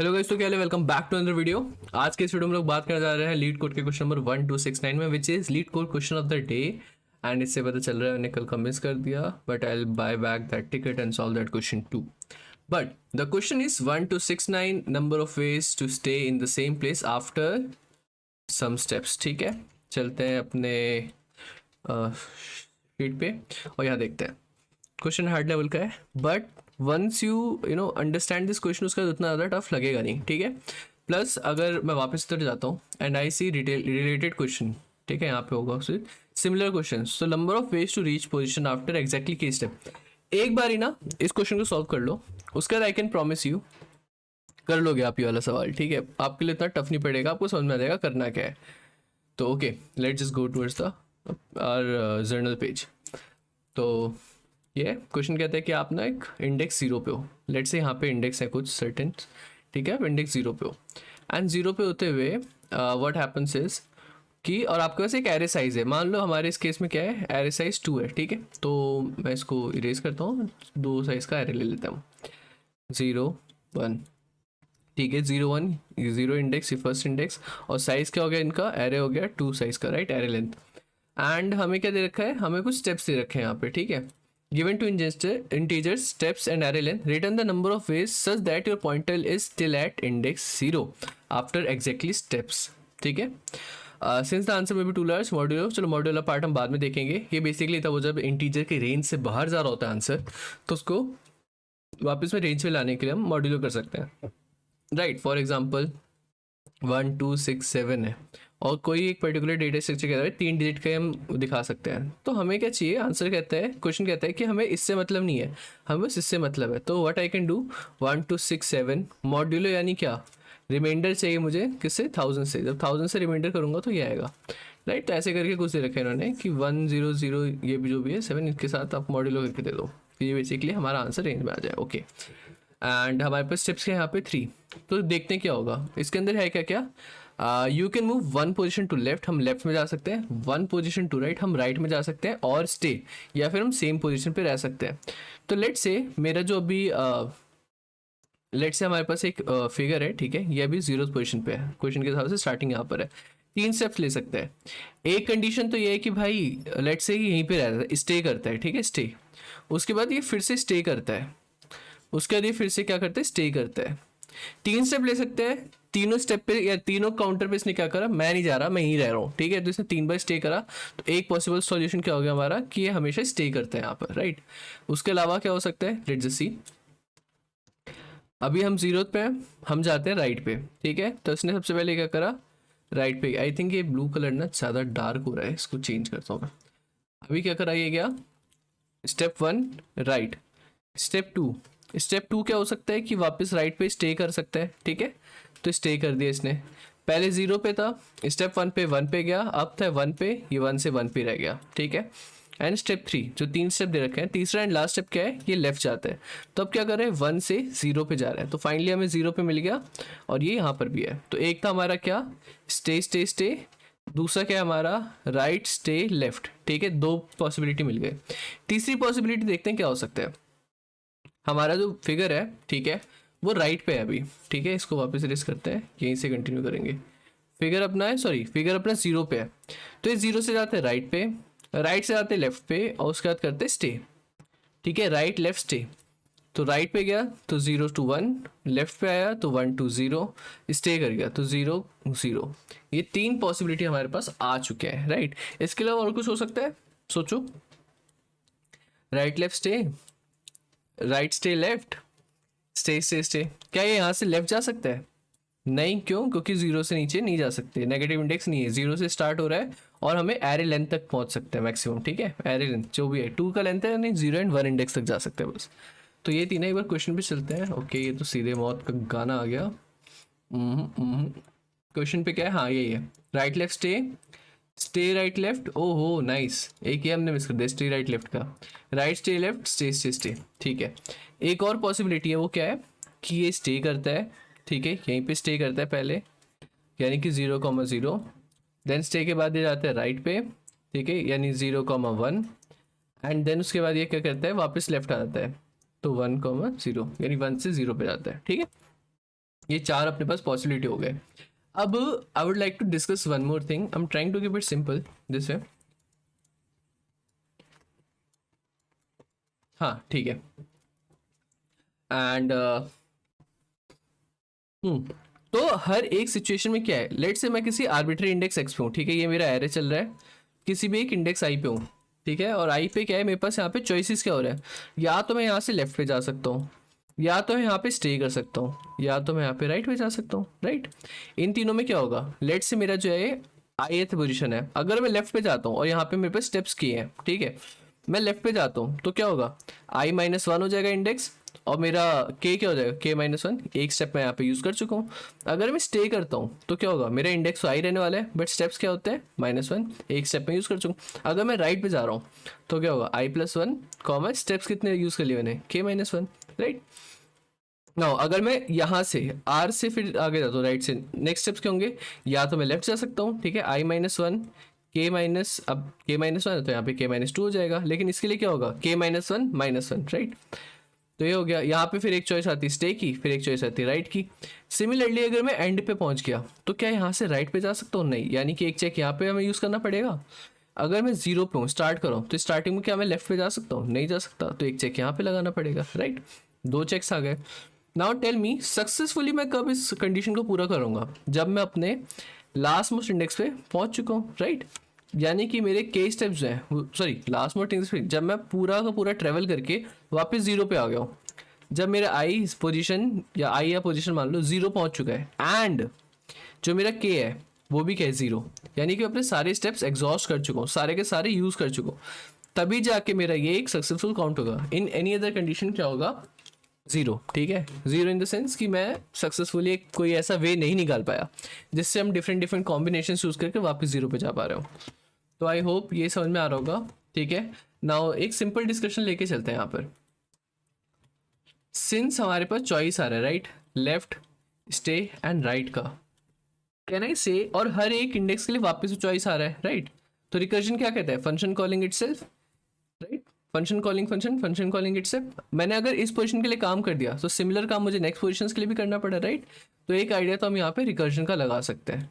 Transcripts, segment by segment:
Hello guys, तो क्या है, welcome back to another video. आज के इस वीडियो में लोग बात करने जा रहे हैं लीड कोड के क्वेश्चन नंबर 1269 में, which is leet code question of the day. And इससे पता चल रहा है मैंने कल का मिस कर दिया, but I will buy back that ticket and solve that question too. But the question is 1269 number of ways to stay in the same place after some steps. ठीक है, चलते हैं अपने शीट पे और यहाँ देखते हैं। क्वेश्चन हार्ड लेवल का है, but once you understand this question, उसका उतना ज़्यादा टफ लगेगा नहीं। ठीक है, प्लस अगर मैं वापस तरफ जाता हूँ and I see related question, ठीक है, यहाँ पे होगा similar question. So number of ways to reach position after exactly K step. एक बार ही ना इस क्वेश्चन को सॉल्व कर लो, उसके बाद आई कैन प्रॉमिस यू कर लोगे आप ये वाला सवाल। ठीक है, आपके लिए इतना टफ नहीं पड़ेगा, आपको समझ में आ जाएगा करना क्या है। तो okay, let just go towards the our journal page. तो ये क्वेश्चन कहता है कि आप ना एक इंडेक्स 0 पे हो। लेट से यहाँ पे इंडेक्स है कुछ सर्टेन, ठीक है, आप इंडेक्स 0 पे हो एंड 0 पे होते हुए व्हाट हैपेंस इज कि, और आपके पास एक एरे साइज है। मान लो हमारे इस केस में क्या है, एरे साइज 2 है। ठीक है, तो मैं इसको इरेज करता हूँ, 2 साइज का एरे ले लेता हूँ, 0 1। ठीक है, 0 1 0 इंडेक्स, ये फर्स्ट इंडेक्स, और साइज क्या हो गया इनका, एरे हो गया 2 साइज का, राइट, एरे लेंथ। एंड हमें क्या दे रखा है, हमें कुछ स्टेप्स दे रखे हैं यहाँ पे। ठीक है, given to integers steps and array length, return the number of ways such that your pointer is still at index 0 after exactly steps। ठीक है, सिंस द आंसर में भी 2 large मॉड्यूलर, चलो मॉड्यूलर पार्ट हम बाद में देखेंगे। ये बेसिकली था वो जब इंटीजर के रेंज से बाहर जा रहा होता है आंसर, तो उसको वापस में रेंज में लाने के लिए हम मॉड्यूलर कर सकते हैं, राइट। फॉर एग्जाम्पल 1 2 6 7 है और कोई एक पर्टिकुलर डेटा स्ट्रक्चर कहता है 3 डिजिट का हम दिखा सकते हैं। तो हमें क्या चाहिए, आंसर कहता है, क्वेश्चन कहता है कि हमें इससे मतलब नहीं है, हमें बस इससे मतलब है। तो what I can do, 1 2 6 7 modulo, यानी क्या, रिमाइंडर चाहिए मुझे किससे, 1000 से। जब 1000 से रिमाइंडर करूँगा तो ये आएगा, राइट। तो ऐसे करके कुछ दे रखा है इन्होंने कि 1 0 0 ये भी जो भी है 7, इनके साथ आप मॉड्यूलो करके दे दो, ये बेसिकली हमारा आंसर रेंज में आ जाए। ओके, एंड हमारे पास स्टेप्स के यहाँ पे 3। तो देखते हैं क्या होगा इसके अंदर है क्या क्या। You can move 1 position to left, हम लेफ्ट में जा सकते हैं, 1 पोजिशन टू राइट, हम राइट में जा सकते हैं, और स्टे, या फिर हम सेम पोजिशन पे रह सकते हैं। तो लेट से मेरा जो अभी लेट से हमारे पास एक फिगर है, ठीक है, ये अभी 0 पोजिशन पे है, क्वेश्चन के हिसाब से स्टार्टिंग यहाँ पर है। 3 स्टेप्स ले सकते हैं। एक कंडीशन तो ये है कि भाई लेट से यहीं पे रहता है, स्टे करता है, ठीक है, स्टे। उसके बाद ये फिर से स्टे करता है, उसके बाद ये फिर से क्या करता है, स्टे करता है। 3 स्टेप ले सकते हैं, तीनों स्टेप पे या तीनों काउंटर पे इसने क्या करा, मैं नहीं जा रहा, मैं यहीं रह रहा हूँ। ठीक है, तो इसने 3 बार स्टे करा, तो एक पॉसिबल सॉल्यूशन क्या हो गया हमारा कि ये हमेशा स्टे करते हैं यहाँ पर, राइट। उसके अलावा क्या हो सकता है, लेट्स जस्ट सी। अभी हम 0 पे हैं, हम जाते हैं राइट पे। ठीक है, तो इसने सबसे पहले क्या करा, राइट पे। आई थिंक ये ब्लू कलर ना ज़्यादा डार्क हो रहा है, इसको चेंज करता हूँ मैं। अभी क्या करा, ये गया स्टेप 1 राइट, स्टेप टू क्या हो सकता है कि वापस राइट पे स्टे कर सकता है। ठीक है, तो स्टे कर दिया इसने। पहले 0 पे था, स्टेप 1 पे 1 पे गया, अब था 1 पे, ये 1 से 1 पे रह गया। ठीक है, एंड स्टेप 3, जो 3 स्टेप दे रखे हैं, तीसरा एंड लास्ट स्टेप क्या है, ये लेफ्ट जाता है। तो अब क्या कर रहे हैं, 1 से 0 पे जा रहे हैं, तो फाइनली हमें 0 पे मिल गया, और ये यहाँ पर भी है। तो एक था हमारा क्या, स्टे स्टे स्टे, दूसरा क्या है हमारा, राइट स्टे लेफ्ट। ठीक है, 2 पॉसिबिलिटी मिल गए। तीसरी पॉसिबिलिटी देखते हैं क्या हो सकता है। हमारा जो फिगर है, ठीक है, वो राइट पे है अभी। ठीक है, इसको वापस रेस करते हैं, यहीं से कंटिन्यू करेंगे। फिगर अपना है, सॉरी, फिगर अपना 0 पे है, तो ये 0 से जाते हैं राइट पे, राइट से जाते हैं लेफ्ट पे, और उसके बाद करते हैं स्टे। ठीक है, राइट लेफ्ट स्टे, तो राइट पे गया तो 0 to 1, लेफ्ट पे आया तो 1 to 0, स्टे कर गया तो 0 0। ये 3 पॉसिबिलिटी हमारे पास आ चुके हैं, राइट। इसके अलावा और कुछ हो सकता है, सोचो। Right left stay, right stay left, stay stay stay, क्या ये यहाँ से लेफ्ट जा सकता है, नहीं, क्यों, क्योंकि 0 से नीचे नहीं जा सकते, नेगेटिव इंडेक्स नहीं है, 0 से स्टार्ट हो रहा है, और हमें एरे लेंथ तक पहुंच सकते हैं मैक्सिमम। ठीक है, एरे लेंथ जो भी है 2 का लेंथ है, नहीं 0 एंड 1 इंडेक्स तक जा सकते हैं बस। तो ये तीनों एक बार क्वेश्चन पे चलते हैं। ओके, ये तो सीधे मौत का गाना आ गया। क्वेश्चन पे क्या है, हाँ यही है, right left stay, stay right left, ओहो नाइस, एक ही हमने मिस कर दिया, स्टे राइट लेफ्ट का, right stay left, stay stay stay. ठीक है, एक और पॉसिबिलिटी है, वो क्या है कि ये स्टे करता है, ठीक है, यहीं पे स्टे करता है पहले, यानी कि 0,0, देन स्टे के बाद ये जाता है राइट पे, ठीक है, यानी 0,1, एंड देन उसके बाद ये क्या करता है, वापस लेफ्ट आ जाता है, तो 1,0, यानी 1 से 0 पे जाता है। ठीक है, ये 4 अपने पास पॉसिबिलिटी हो गए। अब I would like to discuss one more thing, I am trying to keep it simple this way. हाँ ठीक है। एंड तो हर एक सिचुएशन में क्या है, लेट से मैं किसी आर्बिट्री इंडेक्स एक्स पे हूँ, ठीक है, ये मेरा एरे चल रहा है, किसी भी एक इंडेक्स आई पे हूँ, ठीक है, और आई पे क्या है मेरे पास यहाँ पे चॉइसेस क्या हो रहा है, या तो मैं यहाँ से लेफ्ट पे जा सकता हूँ, या तो मैं यहाँ पे स्टे कर सकता हूँ, या तो मैं यहाँ पे राइट पे जा सकता हूँ, राइट। इन तीनों में क्या होगा, लेट से मेरा जो है आई पोजीशन है, अगर मैं लेफ्ट पे जाता हूँ और यहाँ पे मेरे पास स्टेप्स किए हैं, ठीक है, मैं लेफ्ट पे जाता हूँ तो क्या होगा, i-1 हो जाएगा इंडेक्स, और मेरा k क्या हो जाएगा, k-1, एक स्टेप मैं यहाँ पे यूज़ कर चुका हूँ। अगर मैं स्टे करता हूँ तो क्या होगा, मेरा इंडेक्स तो आई रहने वाला है, बट स्टेप्स क्या होते हैं, -1, एक स्टेप में यूज़ कर चुका हूँ। अगर मैं राइट पे जा रहा हूँ तो क्या होगा, i+1 कॉमा स्टेप्स कितने यूज़ कर लिए मैंने, k-1, राइट। नाउ अगर मैं यहाँ से r से फिर आगे जाता हूँ राइट से, नेक्स्ट स्टेप्स क्या होंगे, या तो मैं लेफ्ट जा सकता हूँ, ठीक है, i-1 अब k-1 है तो यहाँ पे k-2 हो जाएगा, लेकिन इसके लिए क्या होगा, k-1 -1, राइट। तो ये हो गया, यहाँ पे फिर एक चॉइस आती है स्टे की, फिर एक चॉइस आती है राइट की। सिमिलरली अगर मैं एंड पे पहुंच गया तो क्या यहाँ से राइट पे जा सकता हूँ, नहीं, यानी कि एक चेक यहाँ पे हमें यूज़ करना पड़ेगा। अगर मैं जीरो पे हूँ, स्टार्ट करूँ, तो स्टार्टिंग में क्या मैं लेफ्ट पे जा सकता हूँ, नहीं जा सकता, तो एक चेक यहाँ पे लगाना पड़ेगा, राइट। दो चेक्स आ गए। नाउ टेल मी सक्सेसफुली मैं कब इस कंडीशन को पूरा करूँगा, जब मैं अपने लास्ट मोस्ट इंडेक्स पे पहुंच चुका हूँ, राइट। यानी कि मेरे के स्टेप्स हैं, सॉरी लास्ट मोस्ट इंडेक्स पे जब मैं पूरा का पूरा ट्रेवल करके वापस जीरो पे आ गया हूँ, जब मेरा आई पोजीशन या आई या पोजीशन मान लो जीरो पहुंच चुका है, एंड जो मेरा के है वो भी क्या है, जीरो, यानी कि अपने सारे स्टेप्स एग्जॉस्ट कर चुका हूँ, सारे के सारे यूज कर चुका हूँ, तभी जाके मेरा ये एक सक्सेसफुल काउंट होगा। इन एनी अदर कंडीशन क्या होगा, जीरो, ठीक है, जीरो इन द सेंस कि मैं सक्सेसफुली एक कोई ऐसा वे नहीं निकाल पाया जिससे हम डिफरेंट डिफरेंट कॉम्बिनेशन यूज करके वापस जीरो पे जा पा रहे हो। तो आई होप ये समझ में आ रहा होगा, ठीक है। नाउ एक सिंपल डिस्कशन लेके चलते हैं यहाँ पर। सिंस हमारे पास चॉइस आ रहा है, right, left, stay and right का, कैन आई से, और हर एक इंडेक्स के लिए वापस चॉइस आ रहा है, राइट। तो रिकर्जन क्या कहता है, function calling itself, right, function calling function, function calling itself. मैंने अगर इस पोजीशन के लिए काम कर दिया तो सिमिलर काम मुझे नेक्स्ट पोजीशन के लिए भी करना पड़ा, राइट। तो एक आइडिया तो हम यहाँ पे रिकर्जन का लगा सकते हैं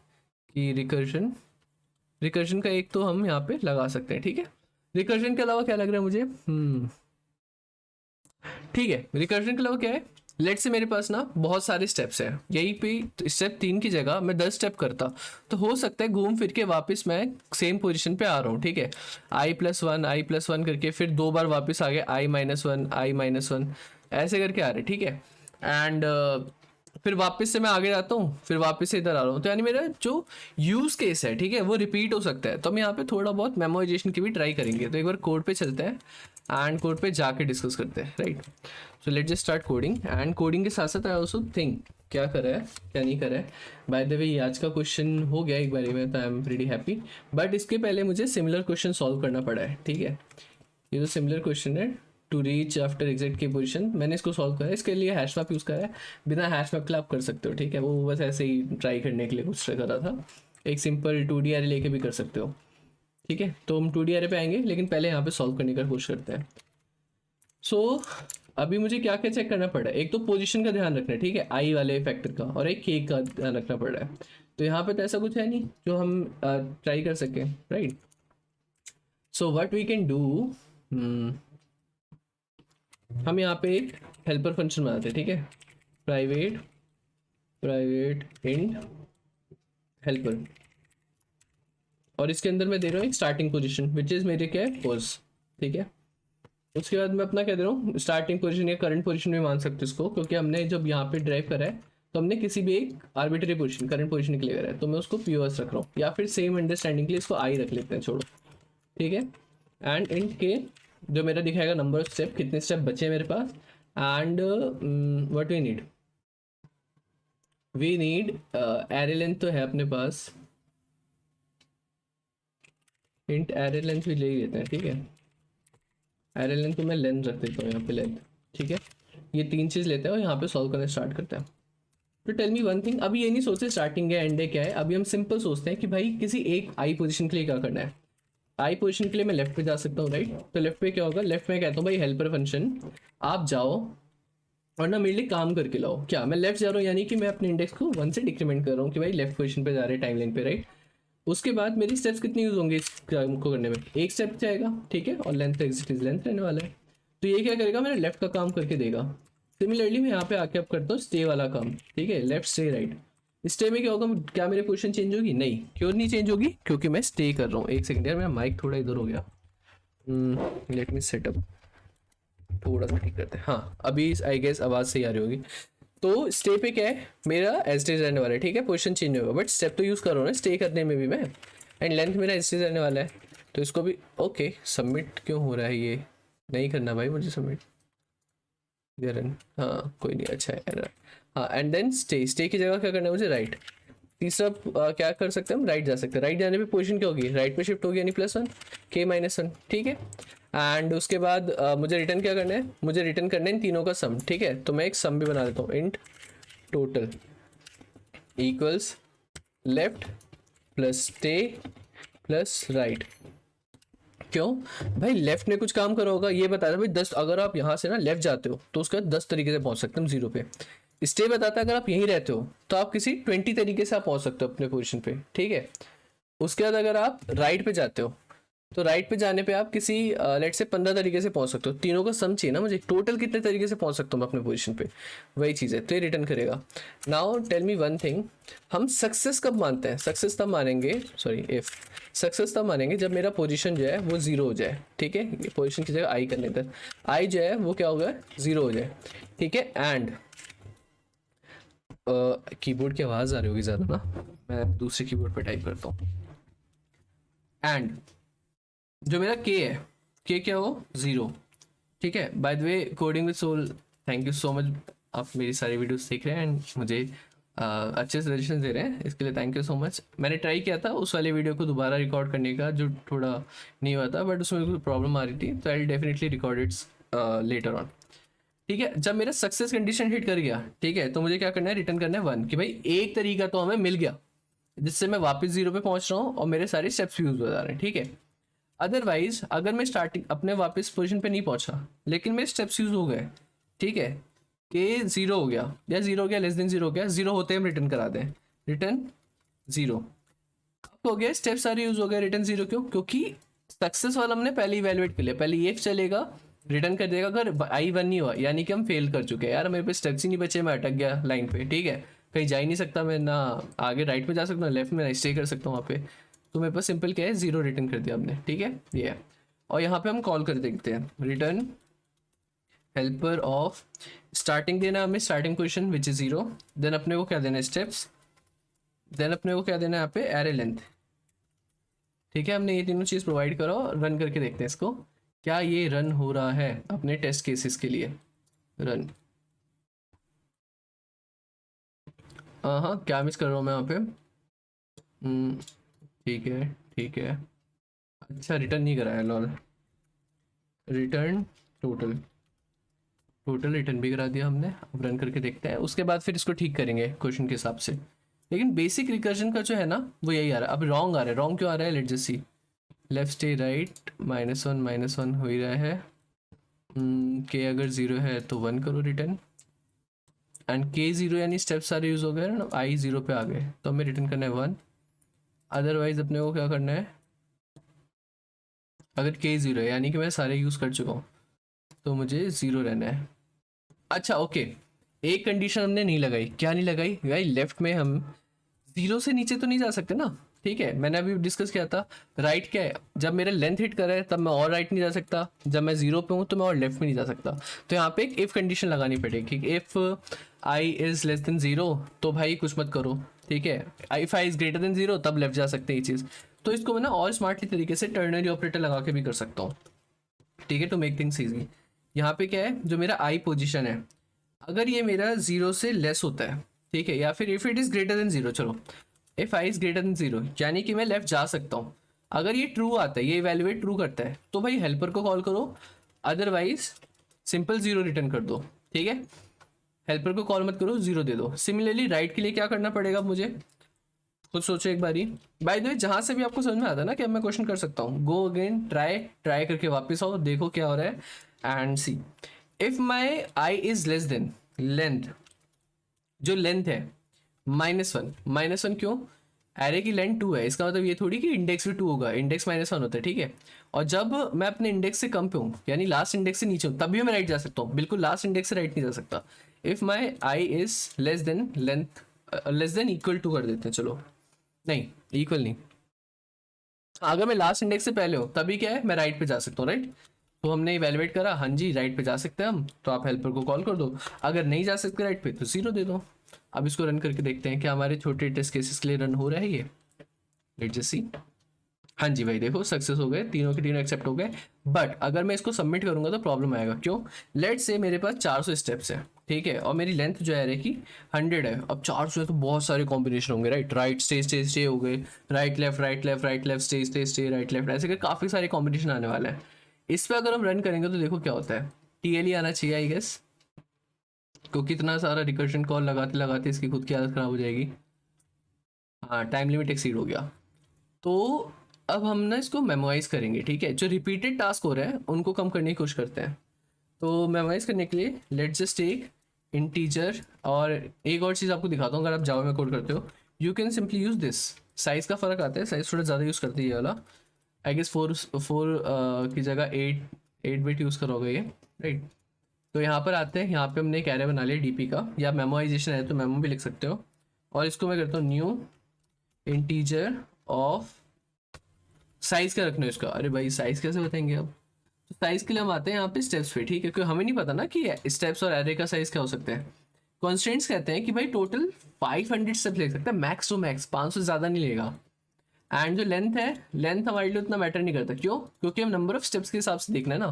कि रिकर्जन का एक तो हम यहाँ पे लगा सकते हैं, ठीक है। रिकर्जन के अलावा क्या लग रहा है मुझे, ठीक है, रिकर्जन के अलावा क्या है, लेट से मेरे पास ना बहुत सारे स्टेप्स हैं, यही पे स्टेप 3 की जगह मैं 10 स्टेप करता तो हो सकता है घूम फिर के वापस मैं सेम पोजीशन पे आ रहा हूँ, ठीक है, i+1 करके फिर 2 बार वापस आ गया i-1 ऐसे करके आ रहे, ठीक है। एंड फिर वापस से मैं आगे जाता हूँ, फिर वापस से इधर आ रहा हूँ, तो यानी मेरा जो यूज केस है, ठीक है, वो रिपीट हो सकता है। तो हम यहाँ पे थोड़ा बहुत मेमोराइजेशन की भी ट्राई करेंगे। तो एक बार कोड पे चलते हैं एंड कोड पे जाके डिस्कस करते हैं, right. So let just start coding, and coding के साथ साथ आई ऑल्सो थिंक क्या करा है क्या नहीं करा है। बाय द वे ये आज का क्वेश्चन हो गया एक बारी में, तो I am pretty happy, but इसके पहले मुझे सिमिलर क्वेश्चन सॉल्व करना पड़ा है, ठीक है। ये जो सिमिलर क्वेश्चन है, टू रीच आफ्टर एग्जिट की पोजीशन, मैंने इसको सॉल्व करा है, इसके लिए हैश मैप यूज़ करा है। बिना हैश मैप के आप कर सकते हो, ठीक है, वो बस ऐसे ही ट्राई करने के लिए कुछ करा था। एक सिंपल 2D एरे लेके भी कर सकते हो, ठीक है। तो हम 2D एरे पे आएंगे, लेकिन पहले यहाँ पे सॉल्व करने का कोशिश करते हैं। सो अभी मुझे क्या क्या चेक करना पड़ा है, एक तो पोजीशन का ध्यान रखना है, ठीक है, आई वाले फैक्टर का, और एक के का ध्यान रखना पड़ रहा है। तो यहाँ पे तो ऐसा कुछ है नहीं जो हम ट्राई कर सकें, right. So what we can do, हम यहाँ पे एक हेल्पर फंक्शन बनाते हैं, ठीक है, प्राइवेट इंट हेल्पर, और इसके अंदर मैं दे रहा हूँ एक स्टार्टिंग पोजीशन विच इज मेरे क्या है, पोज, ठीक है। उसके बाद मैं अपना क्या दे रहा हूँ, स्टार्टिंग पोजीशन या करंट पोजीशन भी मान सकते हो इसको, क्योंकि हमने जब यहाँ पे ड्राइव करा है तो हमने किसी भी एक आर्बिट्री पोजीशन करंट पोजीशन के लिए करा है, तो मैं उसको पीओएस रख रहा हूँ, या फिर सेम अंडरस्टैंडिंग के लिए इसको आई रख लेते हैं, छोड़ो, ठीक है। एंड इंट के जो मेरा दिखाएगा नंबर ऑफ स्टेप, कितने स्टेप बचे हैं मेरे पास, and what we need array length तो है अपने पास, इंट एरे लेंथ भी ले ही लेते हैं, ठीक है। एरे लेंथ को मैं लेंथ रख देता हूँ यहाँ पे, लेंथ, ठीक है। ये 3 चीज़ लेते हैं और यहाँ पे सॉल्व करना स्टार्ट करते हैं। तो टेल मी वन थिंग, अभी ये नहीं सोचते स्टार्टिंग है एंड है क्या है, अभी हम सिंपल सोचते हैं कि भाई किसी एक आई पोजीशन के लिए क्या करना है। आई पोजीशन के लिए मैं लेफ्ट पे जा सकता हूँ, राइट। तो लेफ्ट पे क्या होगा, लेफ्ट में कहता हूँ भाई हेल्पर फंक्शन आप जाओ और ना मेरे लिए काम करके लाओ। क्या मैं लेफ्ट जा रहा हूँ यानी कि मैं अपने इंडेक्स को 1 से डिक्रीमेंट कर रहा हूँ कि भाई लेफ्ट पोजीशन पे जा रहे हैं टाइम लाइन पे, राइट। उसके बाद मेरी स्टेप्स कितनी यूज होंगे इस काम को करने में, एक स्टेप जाएगा, ठीक है, और लेंथ एग्जिट इज लेंथ रहने वाला है। तो ये क्या करेगा, मेरा लेफ्ट का काम करके देगा। सिमिलरली मैं यहाँ पे आके अब करता हूँ स्टे वाला काम, ठीक है, लेफ्ट स्टे राइट। स्टे में क्या होगा, क्या मेरी पोजीशन चेंज होगी, नहीं। क्यों नहीं चेंज होगी, क्योंकि मैं स्टे कर रहा हूँ। एक सेकंड यार, मेरा माइक थोड़ा इधर हो गया, लेट मी सेटअप, थोड़ा सा ठीक करते हैं। हाँ अभी आई गेस आवाज़ सही आ रही होगी। तो स्टे पे क्या है, मेरा एज इज रहने वाला है, ठीक है, पोजीशन चेंज होगा, बट स्टेप तो यूज़ कर रहा हूँ ना स्टे करने में भी मैं। एंड लेंथ मेरा एज इज रहने वाला है, तो इसको भी ओके। सबमिट क्यों हो रहा है, ये नहीं करना भाई मुझे सबमिट, रन, हाँ कोई नहीं, अच्छा है error। हाँ एंड देन स्टे, स्टे की जगह क्या करना है मुझे, राइट। तीसरा क्या कर सकते हैं हम, राइट जा सकते हैं। राइट जाने पे पोजीशन क्या होगी, राइट पे शिफ्ट होगी, यानी +1 k-1, ठीक है। एंड उसके बाद मुझे रिटर्न क्या करना है, मुझे रिटर्न करना है इन तीनों का सम, ठीक है। तो मैं एक सम भी बना देता हूँ, int total equals left plus stay plus right. क्यों भाई, लेफ्ट ने कुछ काम करा होगा, ये बताया था भाई 10, अगर आप यहाँ से ना लेफ्ट जाते हो तो उसके बाद 10 तरीके से पहुंच सकते हैं 0 पे। स्टे बताता है अगर आप यहीं रहते हो तो आप किसी 20 तरीके से आप पहुंच सकते हो अपने पोजीशन पे, ठीक है। उसके बाद अगर आप राइट पे जाते हो तो राइट पे जाने पे आप किसी लेट से 15 तरीके से पहुंच सकते हो। तीनों का सम चाहिए ना मुझे, टोटल कितने तरीके से पहुंच सकता हूँ मैं अपने पोजीशन पे, वही चीज़ है। तो ये रिटर्न करेगा। Now tell me one thing, हम सक्सेस कब मानते हैं, सक्सेस तब मानेंगे, सॉरी इफ, सक्सेस तब मानेंगे जब मेरा पोजीशन जो है वो 0 हो जाए, ठीक है। पोजीशन की जगह आई करने तक आई जो है वो क्या होगा, 0 हो जाए, ठीक है। एंड कीबोर्ड की आवाज़ आ रही होगी ज़्यादा ना, मैं दूसरे कीबोर्ड पे टाइप करता हूँ। एंड जो मेरा के है, के क्या हो, 0, ठीक है। By the way coding with soul, thank you so much, आप मेरी सारी वीडियोस देख रहे हैं एंड मुझे अच्छे सजेशन दे रहे हैं, इसके लिए थैंक यू सो मच। मैंने ट्राई किया था उस वाले वीडियो को दोबारा रिकॉर्ड करने का, जो थोड़ा नहीं हुआ था, बट उसमें कोई प्रॉब्लम आ रही थी, तो I definitely record it's later on, ठीक है। जब मेरा सक्सेस कंडीशन हिट कर गया, ठीक है, तो मुझे क्या करना है, रिटर्न करना है 1, कि भाई एक तरीका तो हमें मिल गया जिससे मैं वापस 0 पे पहुंच रहा हूँ और मेरे सारे स्टेप्स यूज हो जा रहे हैं, ठीक है। अदरवाइज अगर मैं स्टार्टिंग अपने वापस पोजीशन पे नहीं पहुंचा लेकिन मेरे स्टेप्स यूज हो गए, ठीक है, के 0 हो गया या 0 हो गया, लेस देन 0 हो गया, 0 होते हम रिटर्न करा दें, रिटर्न 0 हो गया, स्टेप सारे यूज हो गए, रिटर्न 0। क्यों, क्योंकि सक्सेस वाला हमने पहले इवेलुएट कर लिया, पहले ये चलेगा, रिटर्न कर देगा। अगर i1 नहीं हुआ यानी कि हम फेल कर चुके हैं, यार मेरे पे स्टेप्स ही नहीं बचे, मैं अटक गया लाइन पे, ठीक है, कहीं जा ही नहीं सकता मैं, ना आगे राइट में जा सकता हूँ, लेफ्ट में स्टे कर सकता हूँ वहाँ पे। तो मेरे पास सिंपल क्या है, 0 रिटर्न कर दिया हमने, ठीक है, ये है। और यहाँ पे हम कॉल कर देखते हैं, रिटर्न हेल्पर ऑफ स्टार्टिंग देना हमें, starting position which is 0, then अपने को क्या देना है, स्टेप्स, देन अपने को क्या देना है यहाँ पे, एरे लेंथ, ठीक है। हमने ये तीनों चीज़ प्रोवाइड करो, रन करके देखते हैं इसको, क्या ये रन हो रहा है अपने टेस्ट केसेस के लिए, रन। हाँ क्या मिस कर रहा हूँ मैं यहाँ पे, ठीक है ठीक है, अच्छा रिटर्न नहीं कराया, lol, return total, total return भी करा दिया हमने। अब रन करके देखते हैं, उसके बाद फिर इसको ठीक करेंगे क्वेश्चन के हिसाब से। लेकिन बेसिक रिकर्जन का जो है ना वो यही आ रहा है। अब रॉन्ग आ रहा है, रॉन्ग क्यों आ रहा है, let just see, left stay right -1 हो ही रहा है, के अगर 0 है तो 1 करो रिटर्न, एंड के 0 यानी स्टेप सारे यूज हो गए ना, आई 0 पे आ गए, तो हमें रिटर्न करना है 1। अदरवाइज अपने को क्या करना है, अगर के 0 है यानी कि मैं सारे यूज कर चुका हूँ तो मुझे 0 रहना है। अच्छा ओके, एक कंडीशन हमने नहीं लगाई, क्या नहीं लगाई भाई, लेफ्ट में हम 0 से नीचे तो नहीं जा सकते ना, ठीक है। मैंने अभी डिस्कस किया था, राइट क्या है, जब मेरा लेंथ हिट कर रहा है तब मैं और राइट नहीं जा सकता, जब मैं 0 पे हूँ तो मैं और लेफ्ट में नहीं जा सकता। तो यहाँ पे एक इफ कंडीशन लगानी पड़ेगी, if I is less then 0 तो भाई कुछ मत करो, ठीक है। If I is greater than 0 तब लेफ्ट जा सकते हैं ये चीज़। तो इसको मैं ना और स्मार्टली तरीके से टर्नरी ऑपरेटर लगा के भी कर सकता हूँ, ठीक है, टू मेक थिंग्स ईजी। यहाँ पे क्या है, जो मेरा आई पोजिशन है, अगर ये मेरा 0 से लेस होता है, ठीक है, या फिर if it is greater than 0, चलो if I is greater than 0 यानी कि मैं लेफ्ट जा सकता हूँ। अगर ये ट्रू आता है, ये इवेल्युएट ट्रू करता है, तो भाई हेल्पर को कॉल करो, अदरवाइज सिंपल 0 रिटर्न कर दो, ठीक है। हेल्पर को कॉल मत करो, 0 दे दो। सिमिलरली राइट के लिए क्या करना पड़ेगा मुझे, खुद सोचो एक बारी। बाय द वे जहाँ से भी आपको समझ में आता है ना कि अब मैं क्वेश्चन कर सकता हूँ, गो अगेन, ट्राई करके वापस आओ, देखो क्या हो रहा है, and see if my I is less than, length, जो लेंथ है -1 क्यों, एरे की लेंथ 2 है, इसका मतलब ये थोड़ी कि इंडेक्स भी 2 होगा, इंडेक्स -1 होता है, ठीक है। और जब मैं अपने इंडेक्स से कम पे हूँ, यानी लास्ट इंडेक्स से नीचे हूँ, तभी मैं राइट जा सकता हूँ, बिल्कुल लास्ट इंडेक्स से राइट नहीं जा सकता। If my I is less than length, less than equal to कर देते हैं, चलो नहीं इक्वल नहीं, अगर मैं लास्ट इंडेक्स से पहले हूँ तभी क्या है, मैं राइट पे जा सकता हूँ, राइट। तो हमने इवेलुएट करा, हाँ जी राइट पे जा सकते हैं हम, तो आप हेल्पर को कॉल कर दो, अगर नहीं जा सकते राइट पे तो 0 दे दो। अब इसको रन करके देखते हैं क्या हमारे छोटे टेस्ट केसेस के लिए रन हो रहा है ये, लेट्स जस्ट सी। हाँ जी भाई देखो सक्सेस हो गए, तीनों के तीनों एक्सेप्ट हो गए। बट अगर मैं इसको सबमिट करूंगा तो प्रॉब्लम आएगा, क्यों, लेट्स से मेरे पास 400 स्टेप्स है, ठीक है, और मेरी लेंथ जो है एरे की 100 है। अब 400 है तो बहुत सारे कॉम्बिनेशन होंगे, right, right stay stay stay हो गए, right left right left right left stay stay stay right left, ऐसे करके काफ़ी सारे कॉम्बिनेशन आने वाले हैं। इस पर अगर हम रन करेंगे तो देखो क्या होता है, TLE आना चाहिए आई गेस, क्योंकि इतना सारा रिकर्शन कॉल लगाते लगाते इसकी खुद की हालत ख़राब हो जाएगी। हाँ टाइम लिमिट एक्सीड हो गया। तो अब हम ना इसको मेमोराइज करेंगे, ठीक है, जो रिपीटेड टास्क हो रहे हैं उनको कम करने की कोशिश करते हैं। तो मेमोराइज करने के लिए लेट्स जस्ट टेक इंटीजर, और एक और चीज़ आपको दिखाता हूँ, अगर आप जावा में कोड करते हो you can simply use this. Size का फ़र्क आता है, साइज़ थोड़ा ज़्यादा यूज़ करती है ये वाला, आई गेस 4 की जगह 8 बिट यूज़ करोगे ये, राइट। तो यहाँ पर आते हैं, यहाँ पे हमने एक एरे बना लिया DP का, या मेमोराइजेशन है तो मेमो भी लिख सकते हो, और इसको मैं करता हूँ न्यू इंटीजर ऑफ, साइज क्या रखना है इसका, अरे भाई साइज कैसे बताएंगे अब, तो साइज के लिए हम आते हैं यहाँ पे स्टेप्स पे, ठीक है, क्योंकि हमें नहीं पता ना कि स्टेप्स और एरे का साइज क्या हो सकता है। कॉन्स्टेंट्स कहते हैं कि भाई टोटल 500 स्टेप्स ले सकता है, मैक्स टू मैक्स 500 से ज़्यादा नहीं लेगा। एंड जो लेंथ है, लेंथ हमारे लिए उतना मैटर नहीं करता, क्यों, क्योंकि हम नंबर ऑफ स्टेप्स के हिसाब से देखना है ना।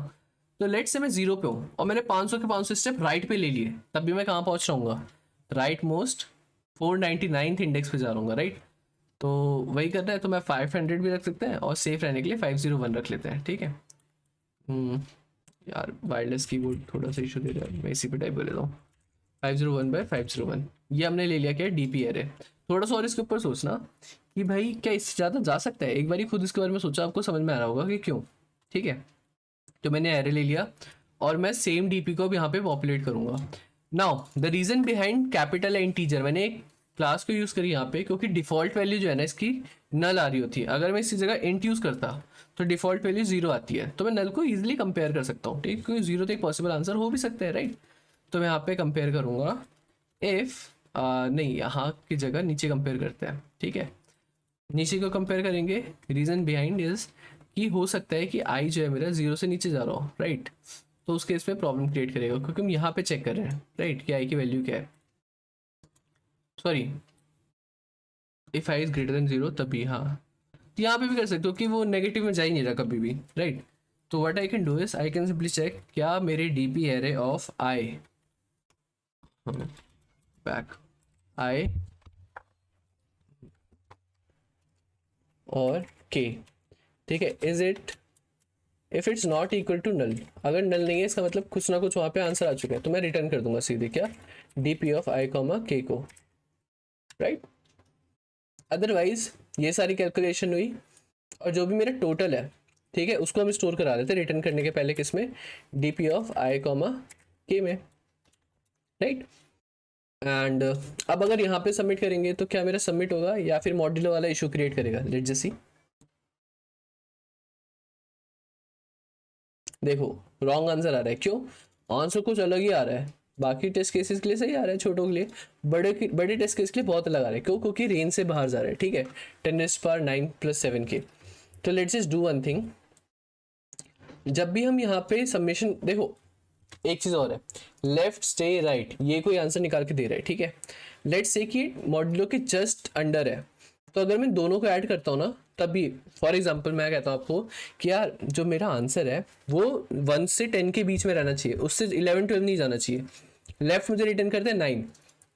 तो लेट से मैं 0 पे हूँ और मैंने 500 के 500 स्टेप राइट पे ले लिए, तब भी मैं कहाँ पहुँच रहा राइट मोस्ट 499th इंडेक्स पे जा रहा हूँ, राइट। तो वही करना है, तो मैं 500 भी रख सकते हैं, और सेफ रहने के लिए 501 रख लेते हैं, ठीक है। यार वायरलेस कीबोर्ड थोड़ा सा इशू दे रहा है, मैं इसी पे टाइप कर लेता हूँ 501/501। ये हमने ले लिया क्या, DP एरे। थोड़ा सा और इसके ऊपर सोचना कि भाई क्या इससे ज़्यादा जा सकता है, एक बार खुद इसके बारे में सोचा, आपको समझ में आ रहा होगा कि क्यों, ठीक है। तो मैंने एरे ले लिया और मैं सेम DP को अब यहाँ पे पॉपुलेट करूँगा। Now the reason behind capital and integer, मैंने एक क्लास को यूज़ करी यहाँ पे, क्योंकि डिफ़ॉल्ट वैल्यू जो है ना इसकी नल आ रही होती है, अगर मैं इसी जगह इंट यूज़ करता तो डिफ़ॉल्ट वैल्यू 0 आती है, तो मैं नल को ईजिली कंपेयर कर सकता हूँ, ठीक है, क्योंकि 0 तो एक पॉसिबल आंसर हो भी सकता है, राइट। तो मैं यहाँ पे कंपेयर करूँगा, इफ़ नहीं, यहाँ की जगह नीचे कंपेयर करते हैं, ठीक है, नीचे को कंपेयर करेंगे। रीज़न बिहाइंड इज कि हो सकता है कि आई जो है मेरा 0 से नीचे जा रहा हो, राइट, तो उस केस में प्रॉब्लम क्रिएट करेगा, क्योंकि हम यहाँ पे चेक कर रहे हैं, राइट, कि आई की वैल्यू क्या है, sorry if I is greater than 0 तभी, हाँ तो यहाँ पे भी कर सकते हो कि वो नेगेटिव में जा ही नहीं रहा कभी भी, राइट। तो what I can do is I can simply check क्या मेरे DP array of I, back I और K, ठीक है, is it, if it's not equal to null, अगर नल नहीं है इसका मतलब कुछ ना कुछ वहाँ पे आंसर आ चुका है, तो मैं रिटर्न कर दूंगा सीधे क्या, DP ऑफ आई K को, राइट। अदरवाइज ये सारी कैलकुलेशन हुई और जो भी मेरा टोटल है, ठीक है, उसको हम स्टोर करा देते रिटर्न करने के पहले, किसमें, DP ऑफ आई K में, राइट। एंड अब अगर यहाँ पे सबमिट करेंगे तो क्या मेरा सबमिट होगा या फिर मॉड्यूलर वाला इशू क्रिएट करेगा, लेट्स जस्ट सी। देखो रॉन्ग आंसर आ रहा है, क्यों, आंसर कुछ अलग ही आ रहा है, बाकी टेस्ट केसेस के लिए सही आ रहा है, छोटों के लिए, बड़े टेस्ट केस के लिए बहुत अलग आ रहा है, क्यों, क्योंकि रेंज से बाहर जा रहा है, ठीक है, 10⁻9 + 7 के। तो let's just do one thing, जब भी हम यहाँ पे सबमिशन, देखो एक चीज़ और है, लेफ्ट स्टे राइट, ये कोई आंसर निकाल के दे रहा है, ठीक है, लेट्स से कि मॉड्यूलो के जस्ट अंडर है, तो अगर मैं दोनों को ऐड करता हूँ ना, तभी फॉर एग्जांपल मैं कहता हूँ आपको कि यार जो मेरा आंसर है वो 1 से 10 के बीच में रहना चाहिए, उससे 11-12 नहीं जाना चाहिए। लेफ्ट मुझे रिटर्न करता है 9,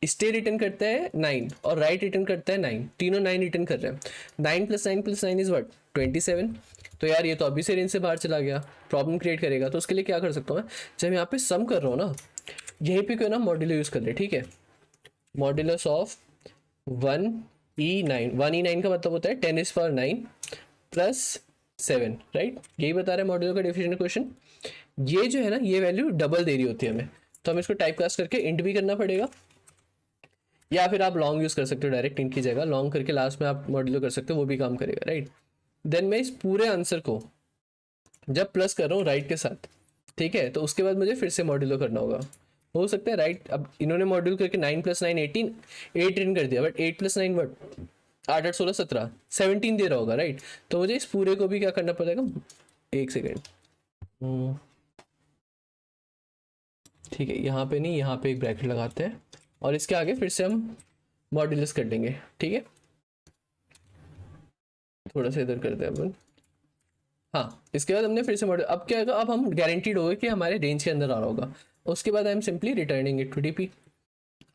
स्टे रिटर्न करता है 9, और राइट रिटर्न करता है 9, तीनों 9 रिटर्न कर रहे हैं, 9 + 9 + 9 इज व्हाट, 27। तो यार ये तो अभी से रेंज से बाहर चला गया, प्रॉब्लम क्रिएट करेगा। तो उसके लिए क्या कर सकता हूँ मैं, जब यहाँ पे सम कर रहा हूँ ना, यहीं पे क्यों ना मॉड्यूलर यूज़ कर ले, ठीक है, मॉड्यूलस ऑफ 1E9, 1E9 का मतलब होता है 10⁻9 + 7, राइट, यही बता रहा है मॉड्यूलर का डेफिनेशन क्वेश्चन। ये जो है ना, ये वैल्यू डबल दे रही होती है हमें, तो हमें इसको टाइप कास्ट करके इंट भी करना पड़ेगा, या फिर आप लॉन्ग यूज कर सकते हो, डायरेक्ट इंट की जगह लॉन्ग करके लास्ट में आप मॉड्यूलो कर सकते हो, वो भी काम करेगा, राइट। देन मैं इस पूरे आंसर को जब प्लस कर रहा हूँ राइट के साथ, ठीक है, तो उसके बाद मुझे फिर से मॉड्यूलो करना होगा। हो सकता है राइट, अब इन्होंने मॉड्यूल करके 9 + 9 18 8 रिटर्न कर दिया, बट 8 + 9 वर्ड 8 8 16 17 17 दे रहा होगा, राइट। तो मुझे इस पूरे को भी क्या करना पड़ेगा, एक सेकेंड, ठीक है, यहाँ पे नहीं, यहाँ पे एक ब्रैकेट लगाते हैं और इसके आगे फिर से हम मॉड्यूलस कर देंगे, ठीक है। थोड़ा सा इधर करते हैं अपन, हाँ, इसके बाद हमने फिर से मॉड्यूल, अब क्या होगा, अब हम गारंटीड हो गए कि हमारे रेंज के अंदर आ रहा होगा। उसके बाद I am simply returning it to DP.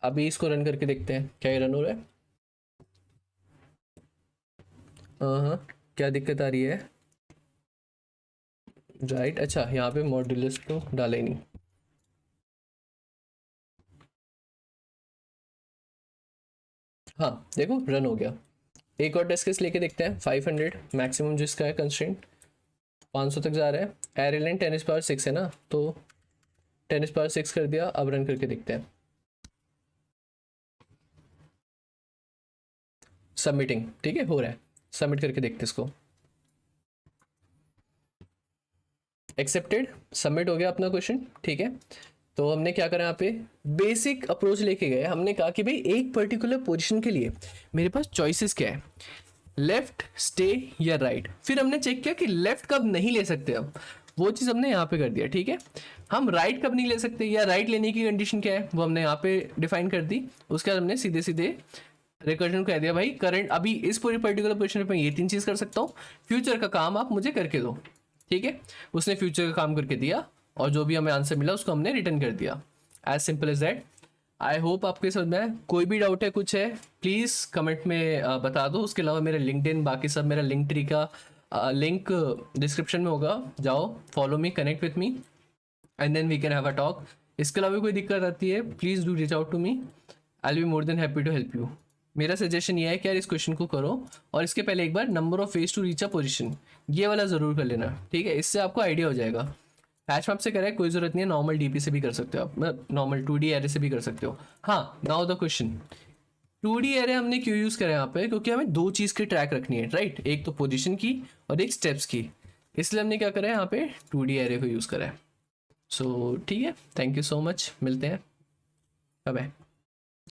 अभी इसको रन करके देखते हैं क्या ये रन हो रहा है। हाँ, क्या दिक्कत आ रही है, राइट। अच्छा, यहाँ पे मॉड्यूलस तो डाले नहीं, हाँ देखो रन हो गया। एक और टेस्ट केस लेके देखते हैं, 500 मैक्सिमम जिसका है कंस्ट्रेंट, 500 तक जा रहा है, एरेलेंट 10⁻6 है ना, तो 10⁻6 कर दिया। अब रन करके देखते हैं, सबमिटिंग, ठीक है, हो रहा है, सबमिट करके देखते हैं इसको। एक्सेप्टेड, सबमिट हो गया अपना क्वेश्चन, ठीक है। तो हमने क्या करा, यहाँ पे बेसिक अप्रोच लेके गए, हमने कहा कि भाई एक पर्टिकुलर पोजीशन के लिए मेरे पास चॉइसेस क्या है, लेफ्ट, स्टे या राइट। फिर हमने चेक किया कि लेफ्ट कब नहीं ले सकते, अब वो चीज़ हमने यहाँ पे कर दिया, ठीक है। हम राइट कब नहीं ले सकते या राइट लेने की कंडीशन क्या है, वो हमने यहाँ पे डिफाइन कर दी। उसके बाद हमने सीधे सीधे रिकर्जन को कह दिया, भाई करंट अभी इस पूरी पर्टिकुलर पोजीशन पे मैं ये 3 चीज़ कर सकता हूँ, फ्यूचर का काम आप मुझे करके दो, ठीक है। उसने फ्यूचर का काम करके दिया और जो भी हमें आंसर मिला उसको हमने रिटर्न कर दिया, as simple as that. I hope आपके समझ में आए। कोई भी डाउट है, कुछ है, प्लीज़ कमेंट में बता दो। उसके अलावा मेरा लिंक्डइन, बाकी सब मेरा लिंक ट्री का लिंक डिस्क्रिप्शन में होगा, जाओ follow me, connect with me and then we can have a talk. इसके अलावा कोई दिक्कत आती है, please do reach out to me, I will be more than happy to help you. मेरा सजेशन ये है कि यार इस क्वेश्चन को करो और इसके पहले एक बार number of ways to reach a position ये वाला ज़रूर कर लेना, ठीक है, इससे आपको आइडिया हो जाएगा। हैश मैप से करें कोई ज़रूरत नहीं है, नॉर्मल डीपी से भी कर सकते हो आप, नॉर्मल 2D एरे से भी कर सकते हो। हाँ, now the question, 2D array हमने क्यों यूज़ करा यहाँ पे, क्योंकि हमें 2 चीज़ की ट्रैक रखनी है, राइट, एक तो पोजीशन की और एक स्टेप्स की, इसलिए हमने क्या करा है यहाँ पे 2D एरे को यूज़ करा है। सो ठीक है, थैंक यू सो मच, मिलते हैं, बाय बाय।